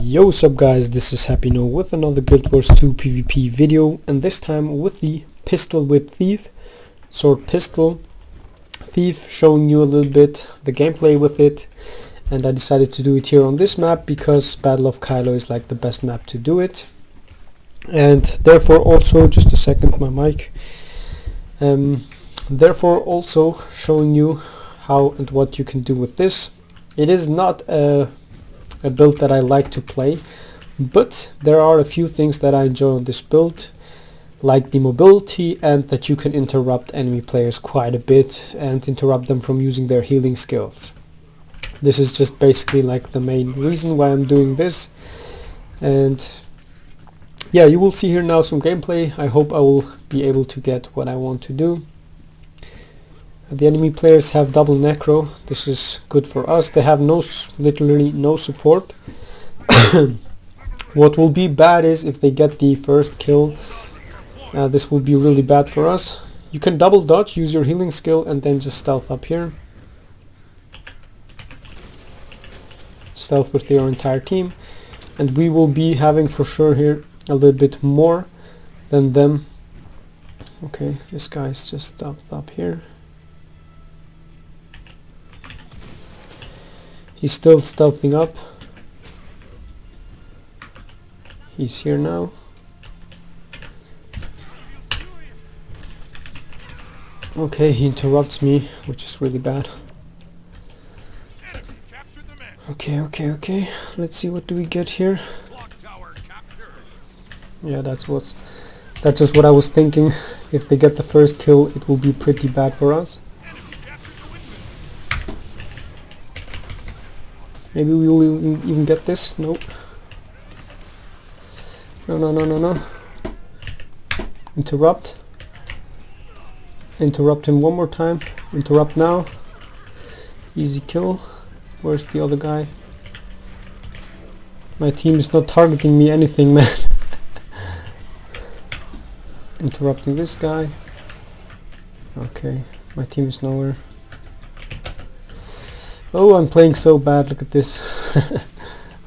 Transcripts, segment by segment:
Yo, what's up guys, this is Happy No with another Guild Wars 2 PvP video, and this time with the pistol whip thief, sword pistol thief, showing you a little bit the gameplay with it. And I decided to do it here on this map because Battle of Kylo is like the best map to do it, and therefore also, just a second, my mic, therefore also showing you how and what you can do with this. It is not a build that I like to play, but there are a few things that I enjoy on this build, like the mobility and that you can interrupt enemy players quite a bit and interrupt them from using their healing skills. This is just basically like the main reason why I'm doing this. And yeah, you will see here now some gameplay. I hope I will be able to get what I want to do. The enemy players have double necro. This is good for us. They have literally no support. What will be bad is if they get the first kill. This will be really bad for us. You can double dodge, use your healing skill, and then just stealth up here. Stealth with your entire team, and we will be having for sure here a little bit more than them. Okay, this guy's just stealth up here. He's still stealthing up. He's here now. Okay, he interrupts me, which is really bad. Okay. Let's see, what do we get here? Yeah, that's just what I was thinking. If they get the first kill, it will be pretty bad for us. Maybe we will even get this. Nope. No. Interrupt. Interrupt him one more time. Interrupt now. Easy kill. Where's the other guy? My team is not targeting me anything, man. Interrupting this guy. Okay, my team is nowhere. Oh, I'm playing so bad, look at this.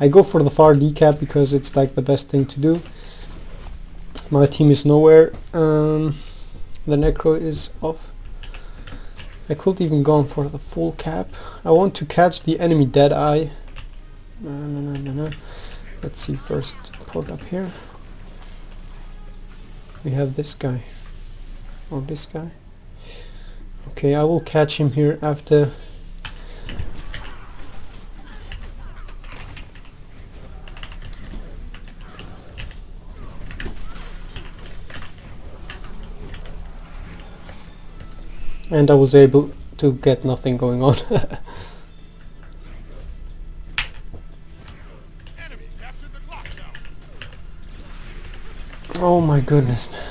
I go for the far decap because it's like the best thing to do. My team is nowhere. The necro is off. I could even gone for the full cap. I want to catch the enemy dead eye. No. Let's see, first port up here. We have this guy. Or this guy. Okay, I will catch him here after. And I was able to get nothing going on. Oh my goodness, man.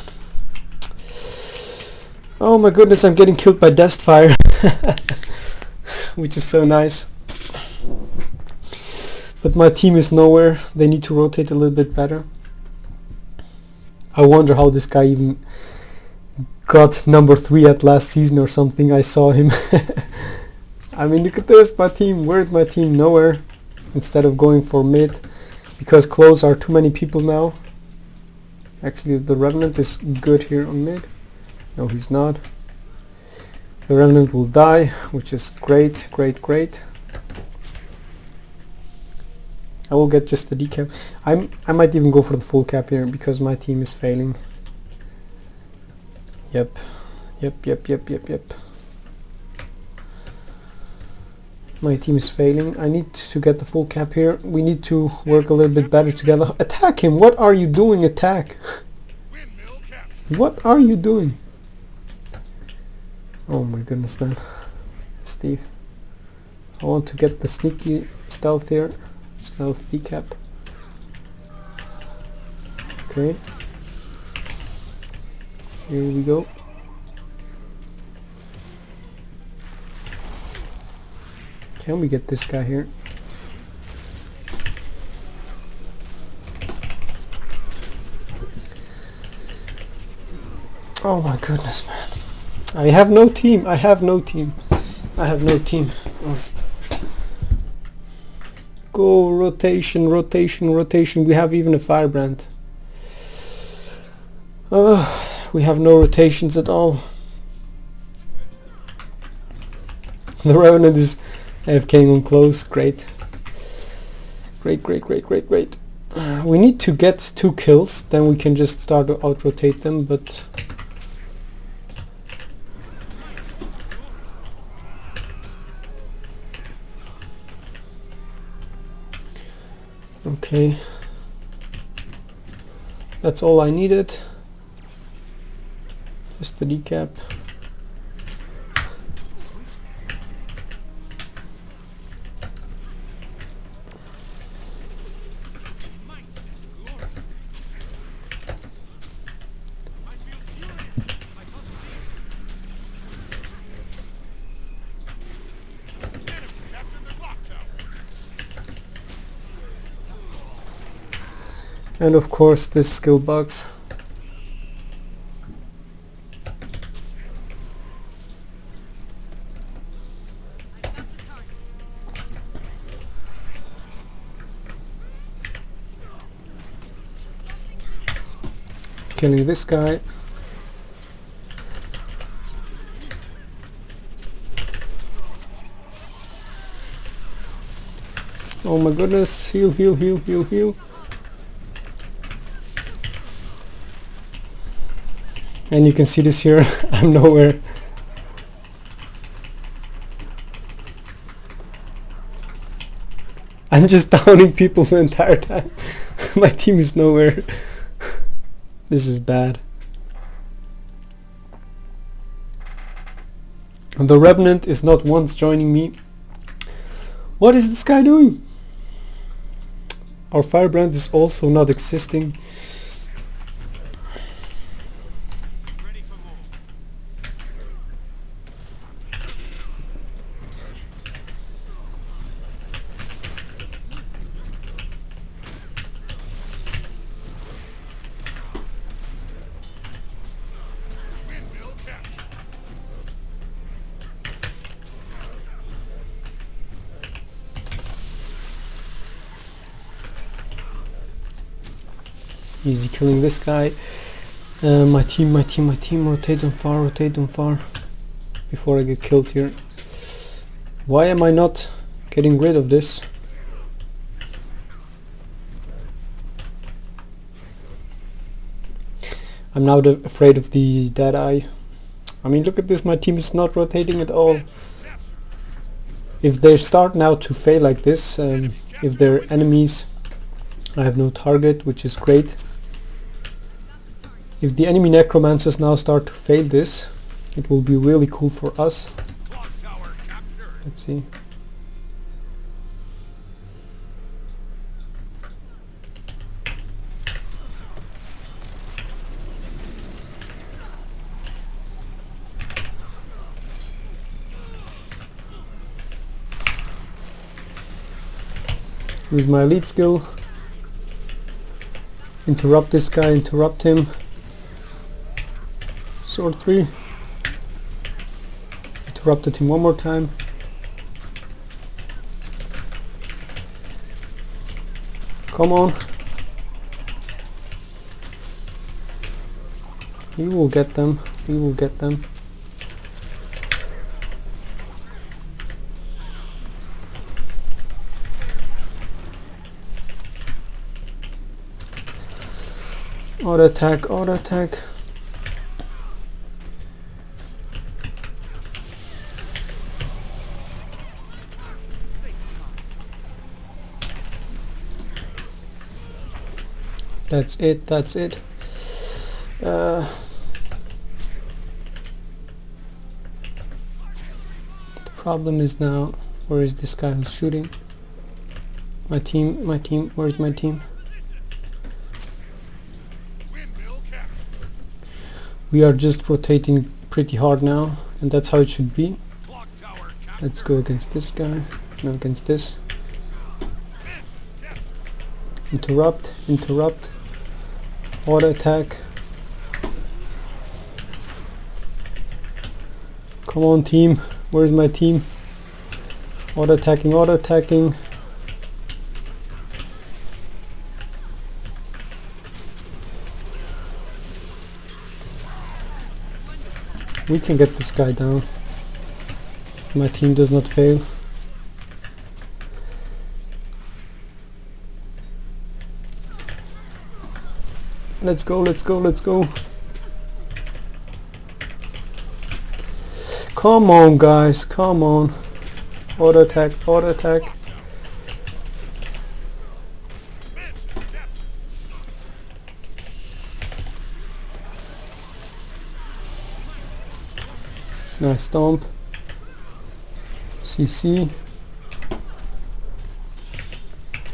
Oh my goodness, I'm getting killed by dust fire. Which is so nice. But my team is nowhere. They need to rotate a little bit better. I wonder how this guy even got number 3 at last season or something. I saw him. I mean, look at this, my team. Where's my team? Nowhere. Instead of going for mid, because close are too many people now. Actually, the Revenant is good here on mid. No, he's not. The Revenant will die, which is great. I will get just the decap. I might even go for the full cap here because my team is failing. Yep. My team is failing. I need to get the full cap here. We need to work a little bit better together. Attack him! What are you doing? Attack! What are you doing? Oh my goodness, man. Steve. I want to get the sneaky stealth here. Stealth decap. Okay. Here we go. Can we get this guy here? Oh my goodness, man. I have no team. go. Rotation, rotation, rotation. We have even a firebrand. We have no rotations at all. The Revenant is AFKing on close. Great. Great, great, great, great, great. We need to get 2 kills, then we can just start to out-rotate them, but... Okay. That's all I needed. Just the decap. And of course this skill box. Killing this guy. Oh my goodness, heal, heal, heal, heal, heal. And you can see this here, I'm nowhere. I'm just downing people the entire time. My team is nowhere. This is bad. And the Revenant is not once joining me. What is this guy doing? Our firebrand is also not existing. Easy killing this guy. My team, rotate on far, before I get killed here. Why am I not getting rid of this? I'm now afraid of the dead eye. I mean, look at this, my team is not rotating at all. If they start now to fail like this, if they're enemies, I have no target, which is great. If the enemy necromancers now start to fail this, it will be really cool for us. Let's see. Use my elite skill. Interrupt this guy, interrupt him. Sword 3. Interrupted him one more time. Come on. We will get them. We will get them. Auto attack, auto attack. That's it, that's it. The problem is now, where is this guy who's shooting? My team, where's my team? We are just rotating pretty hard now, and that's how it should be. Let's go against this guy, no, against this. Interrupt, interrupt. Auto attack. Come on team, where's my team? Auto attacking, auto attacking. We can get this guy down. If my team does not fail. Let's go, let's go, let's go. Come on guys, come on. Auto attack, auto attack. Nice stomp. CC.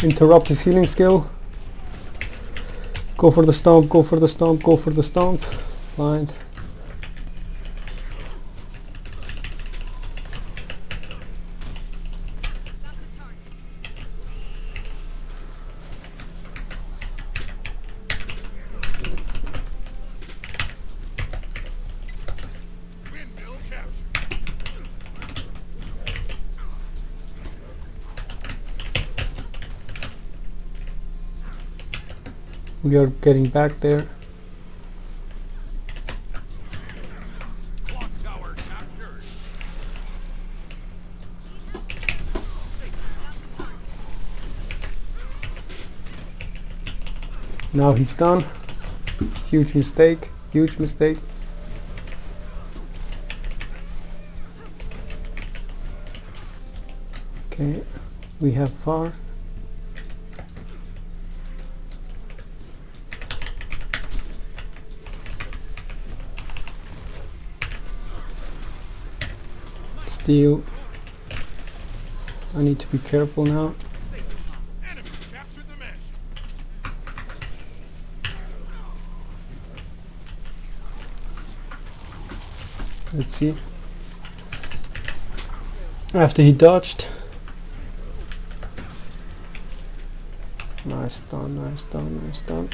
Interrupt his healing skill. Go for the stomp, go for the stomp, go for the stomp. Blind. We are getting back there. Now he's done. Huge mistake, huge mistake. Okay, we have far. Steal. I need to be careful now. Let's see. After he dodged. Nice stun, nice stun, nice stun.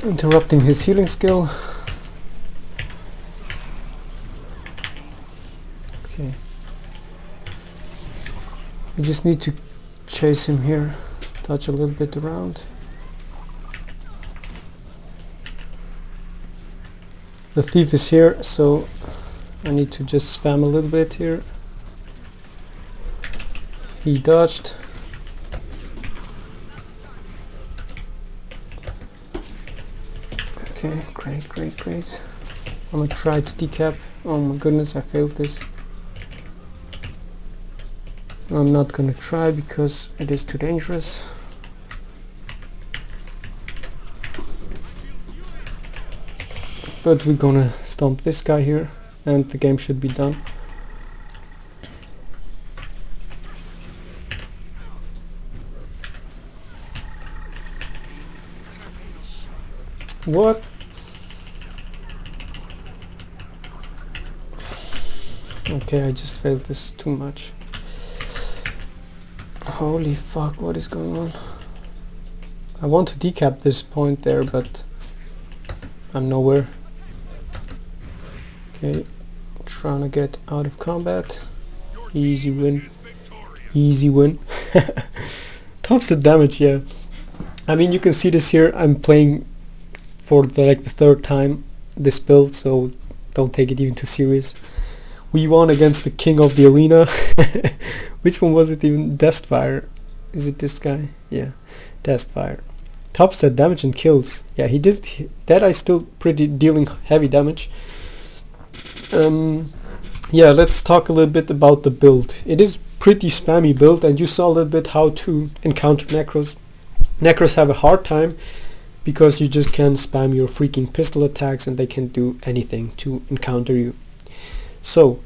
Interrupting his healing skill. Okay. We just need to chase him here. Touch a little bit around. The thief is here, so I need to just spam a little bit here. He dodged. Okay, great, great, great. I'm gonna try to decap. Oh my goodness, I failed this. I'm not gonna try because it is too dangerous. But we're gonna stomp this guy here and the game should be done. What? Okay, I just failed this too much. Holy fuck, what is going on? I want to decap this point there, but I'm nowhere. Okay, trying to get out of combat. Easy win. Easy win. Tops the damage, yeah. I mean, you can see this here. I'm playing for the third time this build, so don't take it even too serious. We won against the king of the arena. Which one was it even? Destfire. Is it this guy? Yeah, Destfire. Top set damage and kills. Yeah, he did. That I still pretty dealing heavy damage. Yeah, let's talk a little bit about the build. It is pretty spammy build, and you saw a little bit how to encounter necros. Necros have a hard time because you just can spam your freaking pistol attacks and they can do anything to encounter you. So,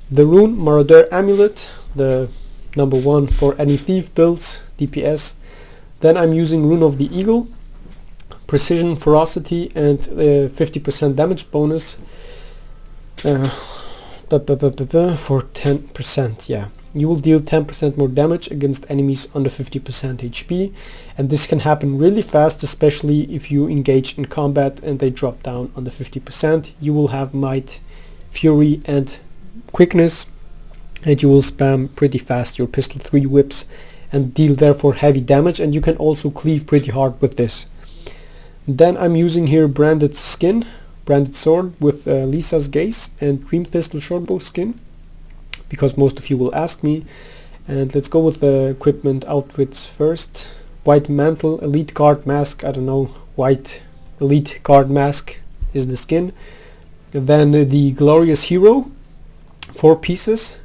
the Rune Marauder Amulet, the number one for any thief builds, DPS. Then I'm using Rune of the Eagle, Precision, Ferocity, and 50% damage bonus for 10%, yeah. You will deal 10% more damage against enemies under 50% HP, and this can happen really fast, especially if you engage in combat and they drop down under 50%. You will have Might, Fury, and Quickness, and you will spam pretty fast your pistol 3 whips and deal therefore heavy damage, and you can also cleave pretty hard with this. Then I'm using here branded skin, branded sword with Lisa's Gaze and Dream Thistle shortbow skin, because most of you will ask me. And let's go with the equipment outfits first. White mantle, elite guard mask, I don't know, white elite guard mask is the skin. And then the glorious hero, 4 pieces,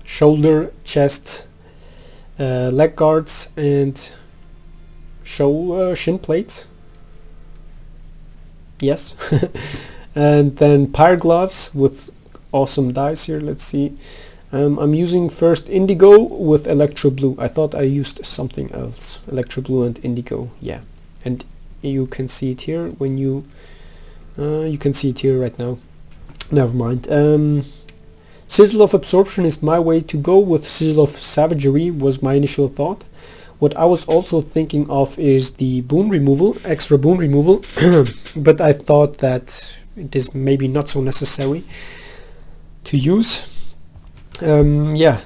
shoulder, chest, leg guards, and shin plates. Yes. And then pyre gloves with awesome dice here. Let's see. I'm using first indigo with electro blue. I thought I used something else. Electro blue and indigo. Yeah. And you can see it here when you can see it here right now. Never mind. Sigil of Absorption is my way to go. With Sigil of Savagery was my initial thought. What I was also thinking of is the boon removal, extra boon removal, but I thought that it is maybe not so necessary to use. Yeah,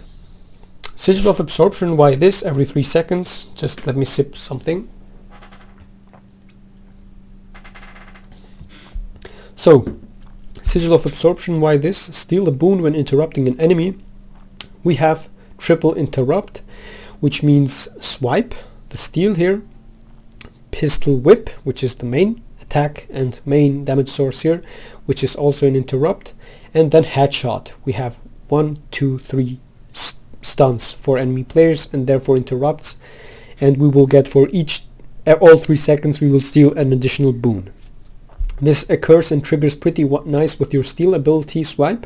Sigil of Absorption, why this? Every 3 seconds. Just let me sip something. So, Sigil of Absorption, why this? Steal a boon when interrupting an enemy. We have triple interrupt, which means swipe, the steal here, pistol whip, which is the main attack and main damage source here, which is also an interrupt, and then headshot. We have 1, 2, 3 stuns for enemy players and therefore interrupts, and we will get for each all 3 seconds we will steal an additional boon. This occurs and triggers pretty nice with your steal ability swipe,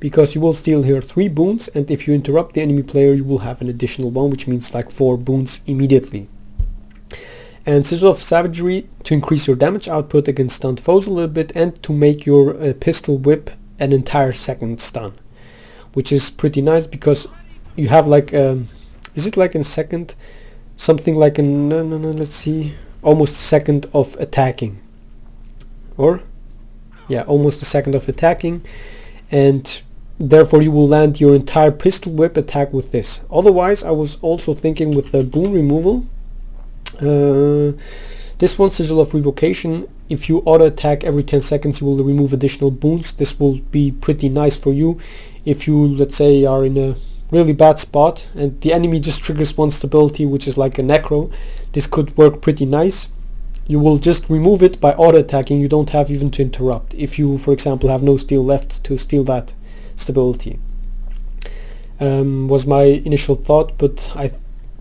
because you will steal here 3 boons, and if you interrupt the enemy player you will have an additional 1, which means like 4 boons immediately. And Sigil of Savagery to increase your damage output against stunned foes a little bit, and to make your pistol whip an entire second stun, which is pretty nice because you have like is it like in second, something like a let's see, almost a second of attacking, or yeah, almost a second of attacking, and therefore you will land your entire pistol whip attack with this. Otherwise, I was also thinking with the boon removal, this one, Sigil of Revocation, if you auto attack every 10 seconds you will remove additional boons. This will be pretty nice for you if you, let's say, are in a really bad spot and the enemy just triggers one stability, which is like a necro. This could work pretty nice. You will just remove it by auto attacking. You don't have even to interrupt if you, for example, have no steel left to steal that stability. Was my initial thought, but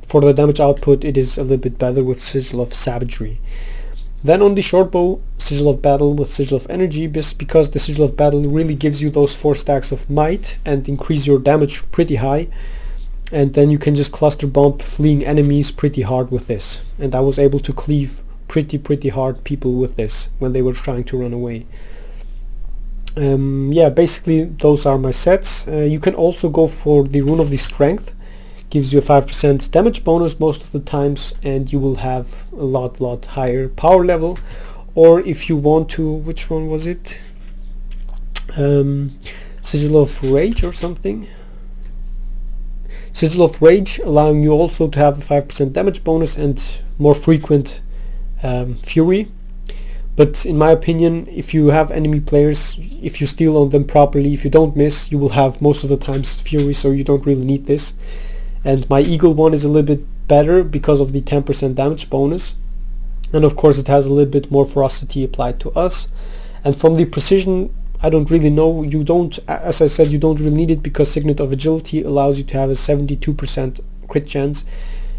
for the damage output it is a little bit better with Sigil of Savagery. Then on the short bow, Sigil of Battle with Sigil of Energy, because the Sigil of Battle really gives you those 4 stacks of might and increase your damage pretty high, and then you can just cluster bump fleeing enemies pretty hard with this, and I was able to cleave pretty hard people with this when they were trying to run away. Yeah, basically those are my sets. You can also go for the Rune of the Strength, gives you a 5% damage bonus most of the times, and you will have a lot higher power level. Or if you want to, which one was it? Sigil of Rage or something. Sigil of Rage, allowing you also to have a 5% damage bonus and more frequent fury. But in my opinion, if you have enemy players, if you steal on them properly, if you don't miss, you will have most of the times fury, so you don't really need this. And my eagle one is a little bit better because of the 10% damage bonus, and of course it has a little bit more ferocity applied to us. And from the precision, I don't really know, you don't, as I said, you don't really need it because Signet of Agility allows you to have a 72% crit chance,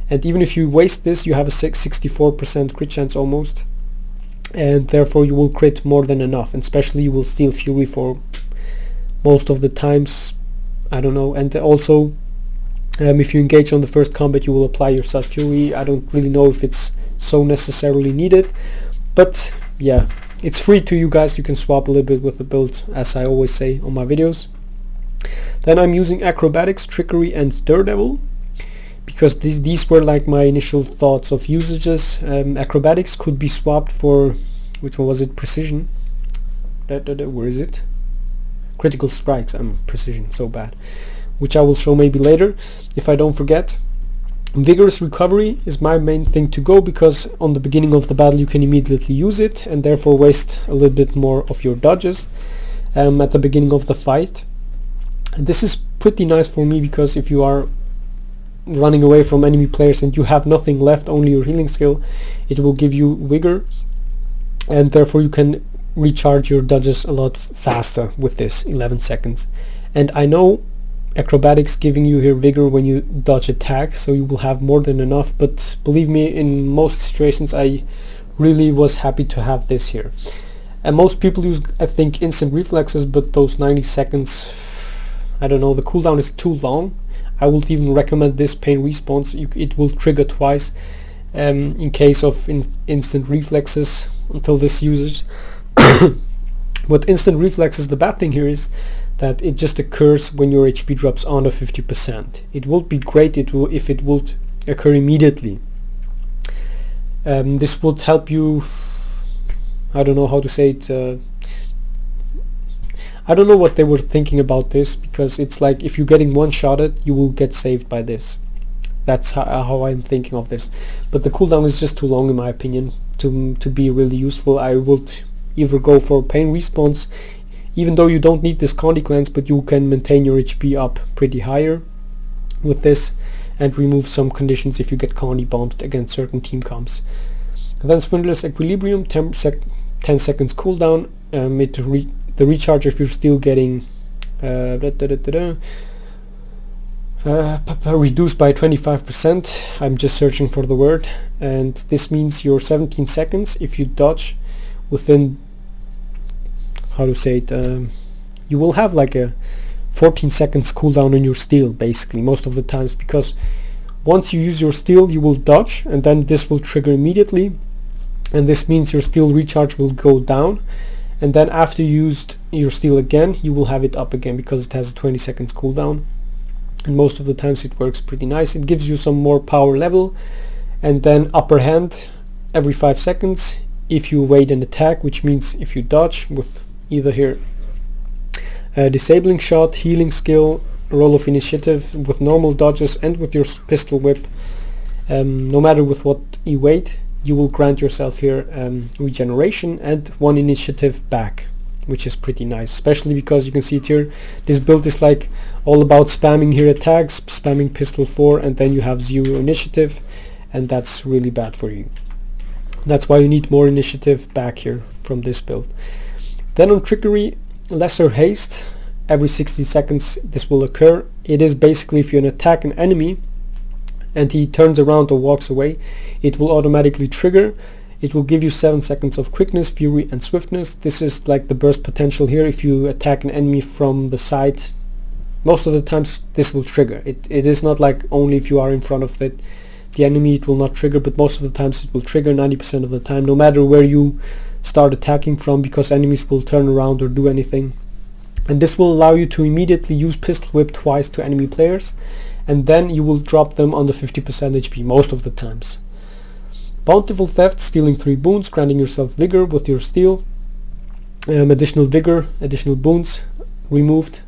and even if you waste this you have a 64% crit chance almost, and therefore you will crit more than enough, and especially you will steal fury for most of the times, I don't know. And also if you engage on the first combat you will apply yourself fury. I don't really know if it's so necessarily needed, but yeah, it's free to you guys. You can swap a little bit with the build, as I always say on my videos. Then I'm using Acrobatics, Trickery and Daredevil, because these were like my initial thoughts of usages. Acrobatics could be swapped for, which one was it? Precision. Where is it? Critical Strikes. I'm precision so bad, which I will show maybe later if I don't forget. Vigorous recovery is my main thing to go, because on the beginning of the battle you can immediately use it and therefore waste a little bit more of your dodges at the beginning of the fight. And this is pretty nice for me, because if you are running away from enemy players and you have nothing left, only your healing skill, it will give you vigor, and therefore you can recharge your dodges a lot faster with this 11 seconds. And I know acrobatics giving you here vigor when you dodge attacks, so you will have more than enough, but believe me, in most situations I really was happy to have this here. And most people use, I think, instant reflexes, but those 90 seconds, I don't know, the cooldown is too long. I would even recommend this pain response. It will trigger twice in case of instant reflexes until this usage. But instant reflexes, the bad thing here is that it just occurs when your HP drops under 50%. It would be great if it would occur immediately. This would help you, I don't know how to say it, I don't know what they were thinking about this, because it's like if you're getting one-shotted, you will get saved by this. That's how I'm thinking of this. But the cooldown is just too long in my opinion to be really useful. I would either go for pain response, even though you don't need this Condi cleanse, but you can maintain your HP up pretty higher with this, and remove some conditions if you get Condi bombed against certain team comps. And then Swindler's Equilibrium, 10 seconds cooldown. The recharge, if you're still getting reduced by 25%. I'm just searching for the word, and this means your 17 seconds if you dodge within, how to say it, you will have like a 14 seconds cooldown on your steal basically most of the times, because once you use your steal you will dodge and then this will trigger immediately, and this means your steal recharge will go down, and then after you used your steal again you will have it up again because it has a 20 seconds cooldown, and most of the times it works pretty nice. It gives you some more power level, and then upper hand every 5 seconds if you evade an attack, which means if you dodge with either here disabling shot, healing skill, roll of initiative, with normal dodges and with your pistol whip, no matter with what you evade, you will grant yourself here regeneration and 1 initiative back, which is pretty nice, especially because you can see it here, this build is like all about spamming here attacks, spamming pistol 4, and then you have 0 initiative, and that's really bad for you. That's why you need more initiative back here from this build. Then on trickery, lesser haste, every 60 seconds this will occur. It is basically if you attack an enemy and he turns around or walks away, it will automatically trigger. It will give you 7 seconds of quickness, fury and swiftness. This is like the burst potential here. If you attack an enemy from the side, most of the times this will trigger. It is not like only if you are in front of the enemy it will not trigger, but most of the times it will trigger 90% of the time, no matter where you start attacking from, because enemies will turn around or do anything. And this will allow you to immediately use pistol whip twice to enemy players, and then you will drop them under 50% HP most of the times. Bountiful Theft, stealing 3 boons, granting yourself vigor with your steal, additional vigor, additional boons removed,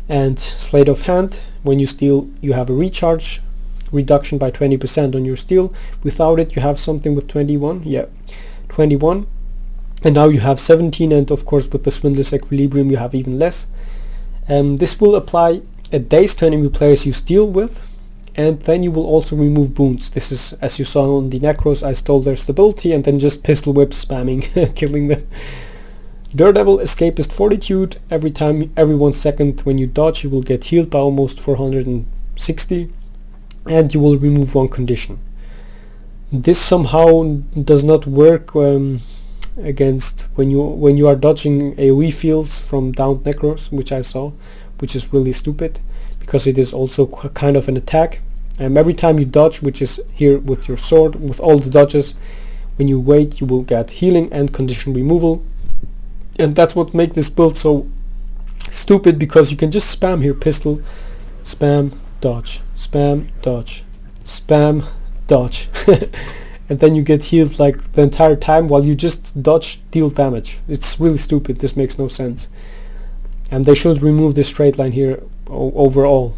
and Sleight of Hand, when you steal you have a recharge reduction by 20% on your steal. Without it you have something with 21, 21, and now you have 17, and of course with the Swindler's Equilibrium you have even less. This will apply a daze to enemy players you steal with, and then you will also remove boons. This is, as you saw on the Necros, I stole their stability and then just pistol whip spamming killing them. DareDevil, Escapist Fortitude, every 1 second when you dodge you will get healed by almost 460, and you will remove 1 condition. This somehow does not work against when you are dodging AoE fields from downed Necros, which I saw, which is really stupid because it is also kind of an attack. Every time you dodge, which is here with your sword, with all the dodges, when you wait you will get healing and condition removal, and that's what makes this build so stupid, because you can just spam here pistol, spam, dodge, spam, dodge, spam, dodge and then you get healed like the entire time while you just dodge, deal damage. It's really stupid. This makes no sense, and they should remove this straight line here overall.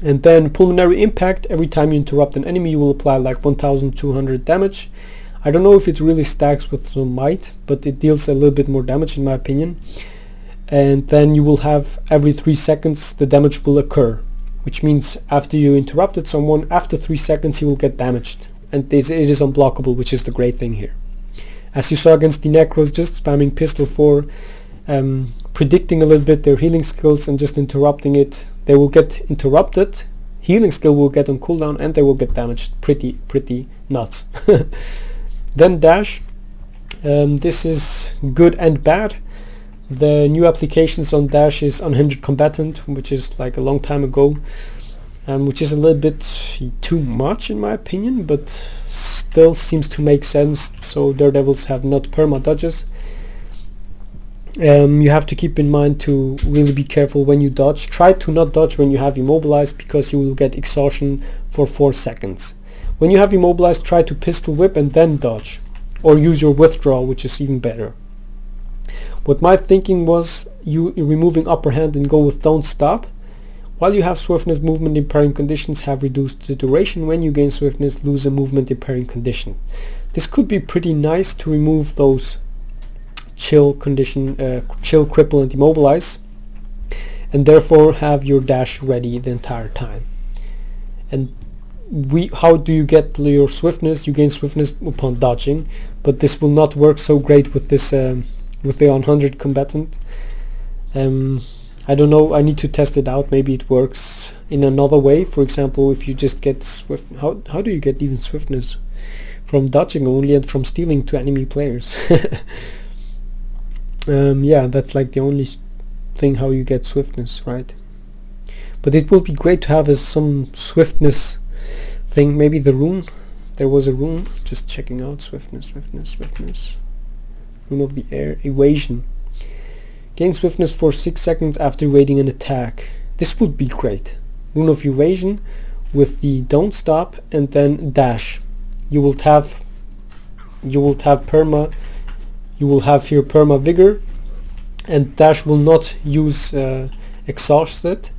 And then pulmonary impact, every time you interrupt an enemy you will apply like 1200 damage. I don't know if it really stacks with some might, but it deals a little bit more damage in my opinion. And then you will have every 3 seconds the damage will occur, which means after you interrupted someone, after 3 seconds he will get damaged. And it is unblockable, which is the great thing here. As you saw against the Necros, just spamming pistol 4, predicting a little bit their healing skills and just interrupting it, they will get interrupted, healing skill will get on cooldown, and they will get damaged. Pretty nuts. Then dash, this is good and bad. The new applications on dash is unhindered combatant, which is like a long time ago, which is a little bit too much in my opinion, but still seems to make sense. So daredevils have not perma dodges. You have to keep in mind to really be careful when you dodge. Try to not dodge when you have immobilized, because you will get exhaustion for 4 seconds. When you have immobilized, try to pistol whip and then dodge, or use your withdrawal, which is even better. What my thinking was, you removing upper hand and go with don't stop. While you have swiftness, movement impairing conditions have reduced the duration. When you gain swiftness, lose a movement impairing condition. This could be pretty nice to remove those chill condition, chill, cripple and immobilize, and therefore have your dash ready the entire time. And how do you get your swiftness? You gain swiftness upon dodging, but this will not work so great with this with the 100 combatant. I don't know, I need to test it out. Maybe it works in another way. For example, if you just get swift, how do you get even swiftness? From dodging only and from stealing to enemy players. Yeah, that's like the only thing how you get swiftness, right? But it will be great to have some swiftness thing. Maybe the rune, there was a rune, just checking out swiftness. Rune of the air, evasion. Gain swiftness for 6 seconds after evading an attack. This would be great. Rune of evasion with the don't stop and then dash. You will have perma. You will have here perma vigor, and dash will not use exhausted.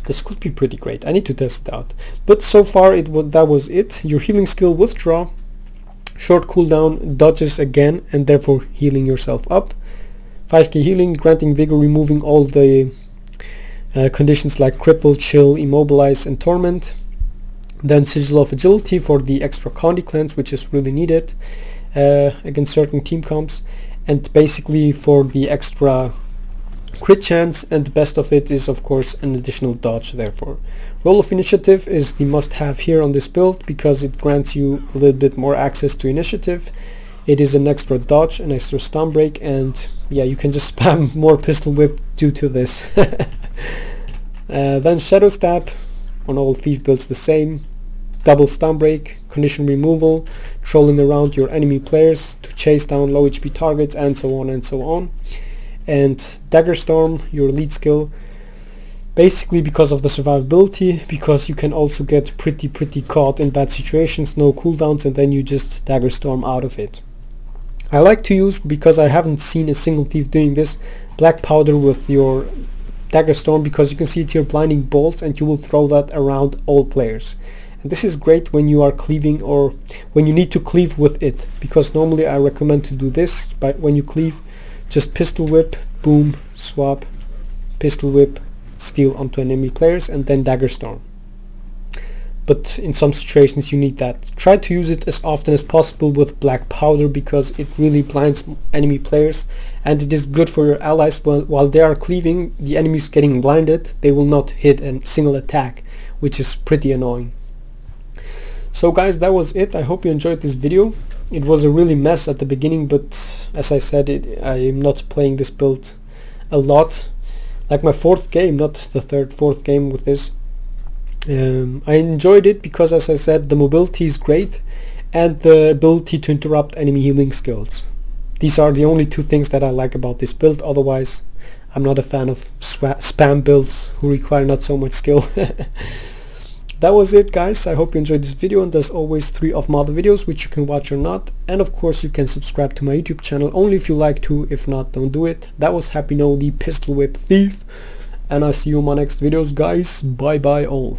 This could be pretty great. I need to test it out. But so far that was it. Your healing skill, withdraw, short cooldown, dodges again, and therefore healing yourself up. 5k healing, granting vigor, removing all the conditions like cripple, chill, immobilize, and torment. Then sigil of agility for the extra condi cleanse, which is really needed against certain team comps, and basically for the extra crit chance, and the best of it is of course an additional dodge. Therefore, roll of initiative is the must-have here on this build, because it grants you a little bit more access to initiative. It is an extra dodge, an extra stun break, and yeah, you can just spam more pistol whip due to this. Then shadow stab on all thief builds the same. Double stun break, condition removal, trolling around your enemy players to chase down low HP targets, and so on and so on. And dagger storm, your lead skill, basically because of the survivability, because you can also get pretty caught in bad situations, no cooldowns, and then you just dagger storm out of it. I like to use, because I haven't seen a single thief doing this, black powder with your dagger storm, because you can see it here, blinding bolts, and you will throw that around all players. And this is great when you are cleaving, or when you need to cleave with it, because normally I recommend to do this, but when you cleave, just pistol whip, boom, swap, pistol whip, steal onto enemy players, and then dagger storm. But in some situations you need that. Try to use it as often as possible with black powder, because it really blinds enemy players, and it is good for your allies. While they are cleaving, the enemies getting blinded, they will not hit a single attack, which is pretty annoying. So guys, that was it. I hope you enjoyed this video. It was a really mess at the beginning, but as I said, I am not playing this build a lot. Like my 4th game, not the 3rd, 4th game with this. I enjoyed it because, as I said, the mobility is great, and the ability to interrupt enemy healing skills. These are the only 2 things that I like about this build. Otherwise, I'm not a fan of spam builds who require not so much skill. That was it, guys. I hope you enjoyed this video, and as always, 3 of my other videos which you can watch or not, and of course you can subscribe to my YouTube channel only if you like to. If not, don't do it. That was Happy No, the Pistol Whip Thief. and I see you in my next videos, guys. Bye bye all.